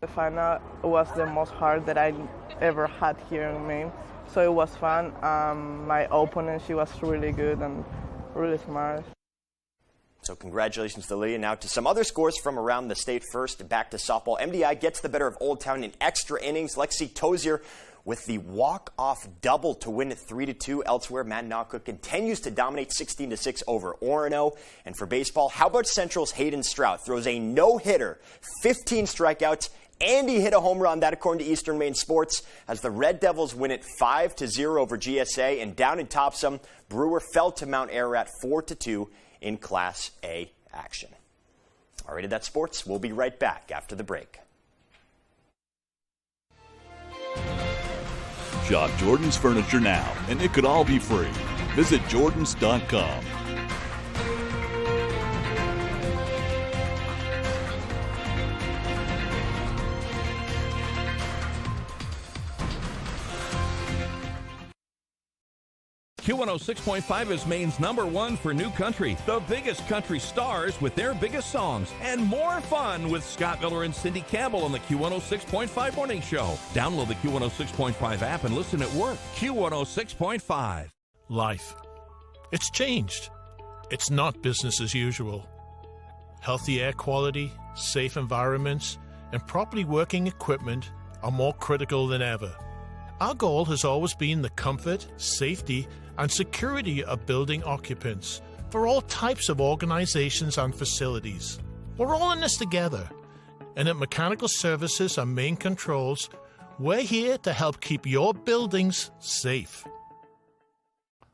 The final was the most hard that I ever had here in Maine. So it was fun. My opponent, she was really good and really smart. So congratulations to Lydia. Now to some other scores from around the state. First, back to softball. MDI gets the better of Old Town in extra innings. Lexi Tozier with the walk-off double to win 3-2. Elsewhere, Mananoka continues to dominate 16-6 over Orono. And for baseball, how about Central's Hayden Strout throws a no-hitter, 15 strikeouts, and he hit a home run, that according to Eastern Maine Sports, as the Red Devils win it 5-0 over GSA. And down in Topsom, Brewer fell to Mount Ararat 4-2 in Class A action. All right, that's sports. We'll be right back after the break. Shop Jordan's Furniture now, and it could all be free. Visit Jordans.com. Q106.5 is Maine's #1 for new country. The biggest country stars with their biggest songs. And more fun with Scott Miller and Cindy Campbell on the Q106.5 Morning Show. Download the Q106.5 app and listen at work. Q106.5. Life. It's changed. It's not business as usual. Healthy air quality, safe environments, and properly working equipment are more critical than ever. Our goal has always been the comfort, safety, and security of building occupants for all types of organizations and facilities. We're all in this together. And at Mechanical Services and Main Controls, we're here to help keep your buildings safe.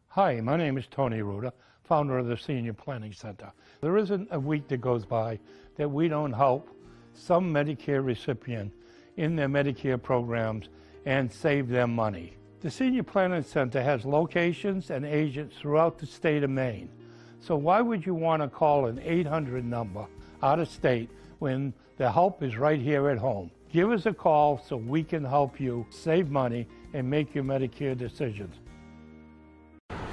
Hi, my name is Tony Ruda, founder of the Senior Planning Center. There isn't a week that goes by that we don't help some Medicare recipient in their Medicare programs and save them money. The Senior Planning Center has locations and agents throughout the state of Maine. So why would you want to call an 800 number out of state when the help is right here at home? Give us a call so we can help you save money and make your Medicare decisions.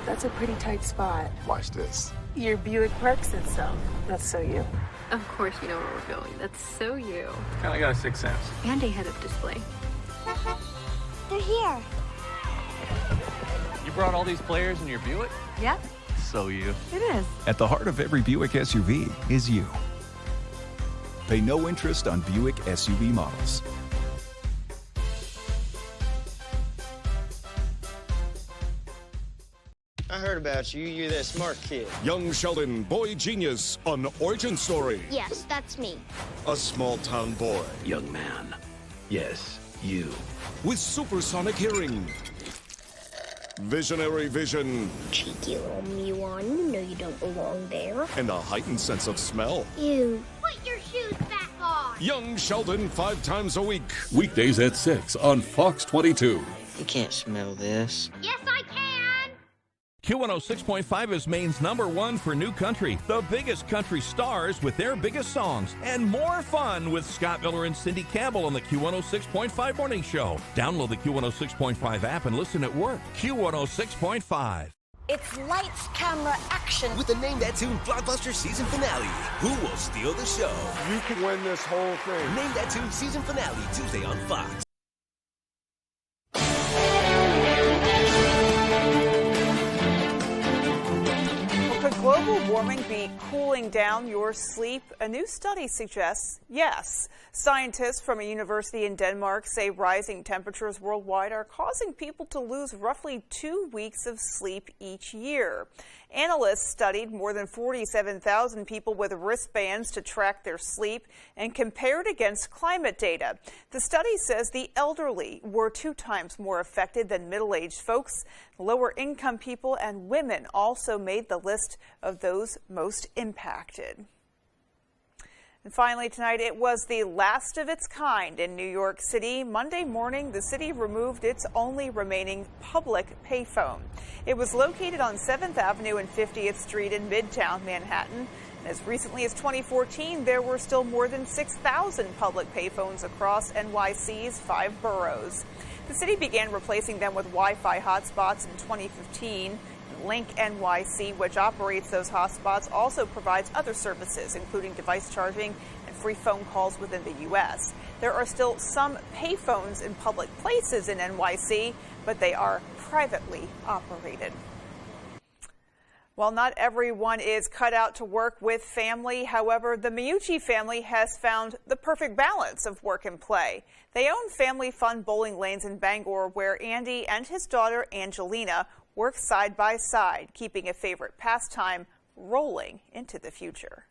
That's a pretty tight spot. Watch this. Your Buick parks and stuff. That's so you. Of course you know where we're going. That's so you. Kinda got a sixth sense. And a head-up display. They're here. You brought all these players in your Buick? Yep. So you. It is. At the heart of every Buick SUV is you. Pay no interest on Buick SUV models. I heard about you. You're that smart kid. Young Sheldon, boy genius on Origin Story. Yes, that's me. A small town boy. Young man. Yes, you. With supersonic hearing. Visionary vision. Cheeky little Miwan, you know you don't belong there. And a heightened sense of smell. Ew. Put your shoes back on. Young Sheldon 5 times a week. Weekdays at 6 on Fox 22. You can't smell this. Yes, I can. Q106.5 is Maine's #1 for new country. The biggest country stars with their biggest songs. And more fun with Scott Miller and Cindy Campbell on the Q106.5 Morning Show. Download the Q106.5 app and listen at work. Q106.5. It's lights, camera, action. With the Name That Tune blockbuster season finale. Who will steal the show? You can win this whole thing. Name That Tune season finale, Tuesday on Fox. Could global warming be cooling down your sleep? A new study suggests yes. Scientists from a university in Denmark say rising temperatures worldwide are causing people to lose roughly 2 weeks of sleep each year. Analysts studied more than 47,000 people with wristbands to track their sleep and compared against climate data. The study says the elderly were 2 times more affected than middle-aged folks. Lower-income people and women also made the list of those most impacted. And finally tonight, it was the last of its kind in New York City. Monday morning, the city removed its only remaining public payphone. It was located on 7th Avenue and 50th Street in Midtown Manhattan. And as recently as 2014, there were still more than 6,000 public payphones across NYC's 5 boroughs. The city began replacing them with Wi-Fi hotspots in 2015. Link NYC, which operates those hotspots, also provides other services, including device charging and free phone calls within the U.S. There are still some payphones in public places in NYC, but they are privately operated. While not everyone is cut out to work with family, however, the Miucci family has found the perfect balance of work and play. They own family fun bowling lanes in Bangor, where Andy and his daughter Angelina work side by side, keeping a favorite pastime rolling into the future.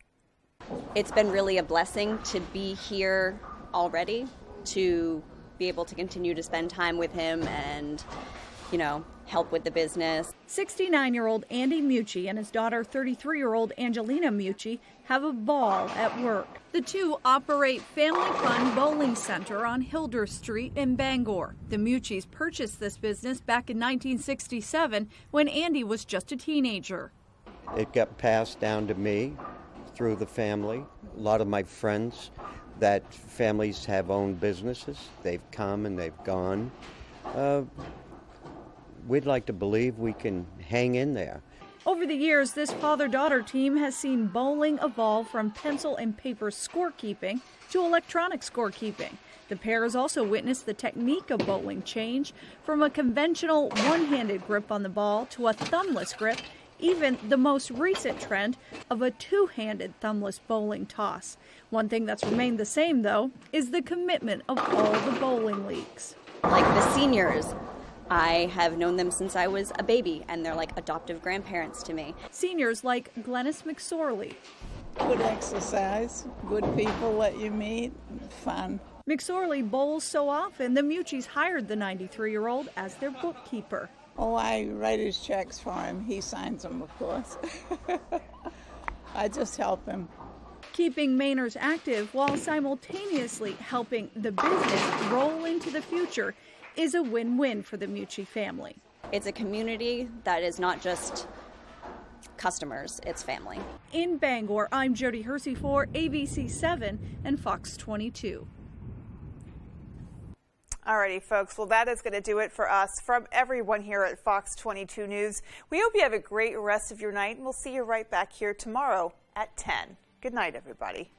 It's been really a blessing to be here already, to be able to continue to spend time with him and, help with the business. 69-year-old Andy Miucci and his daughter, 33-year-old Angelina Miucci, have a ball at work. The two operate Family Fun Bowling Center on Hilder Street in Bangor. The Miuccis purchased this business back in 1967 when Andy was just a teenager. It got passed down to me through the family. A lot of my friends that families have owned businesses, they've come and they've gone. We'd like to believe we can hang in there. Over the years, this father-daughter team has seen bowling evolve from pencil and paper scorekeeping to electronic scorekeeping. The pair has also witnessed the technique of bowling change from a conventional one-handed grip on the ball to a thumbless grip, even the most recent trend of a two-handed thumbless bowling toss. One thing that's remained the same, though, is the commitment of all the bowling leagues. Like the seniors, I have known them since I was a baby, and they're like adoptive grandparents to me. Seniors like Glennis McSorley. Good exercise, good people that you meet, fun. McSorley bowls so often, the Miuccis hired the 93-year-old as their bookkeeper. Oh, I write his checks for him. He signs them, of course. I just help him. Keeping Mainers active while simultaneously helping the business roll into the future is a win-win for the Miucci family. It's a community that is not just customers, it's family. In Bangor, I'm Jody Hersey for ABC 7 and Fox 22. Alrighty, folks. Well, that is going to do it for us. From everyone here at Fox 22 News, we hope you have a great rest of your night, and we'll see you right back here tomorrow at 10. Good night, everybody.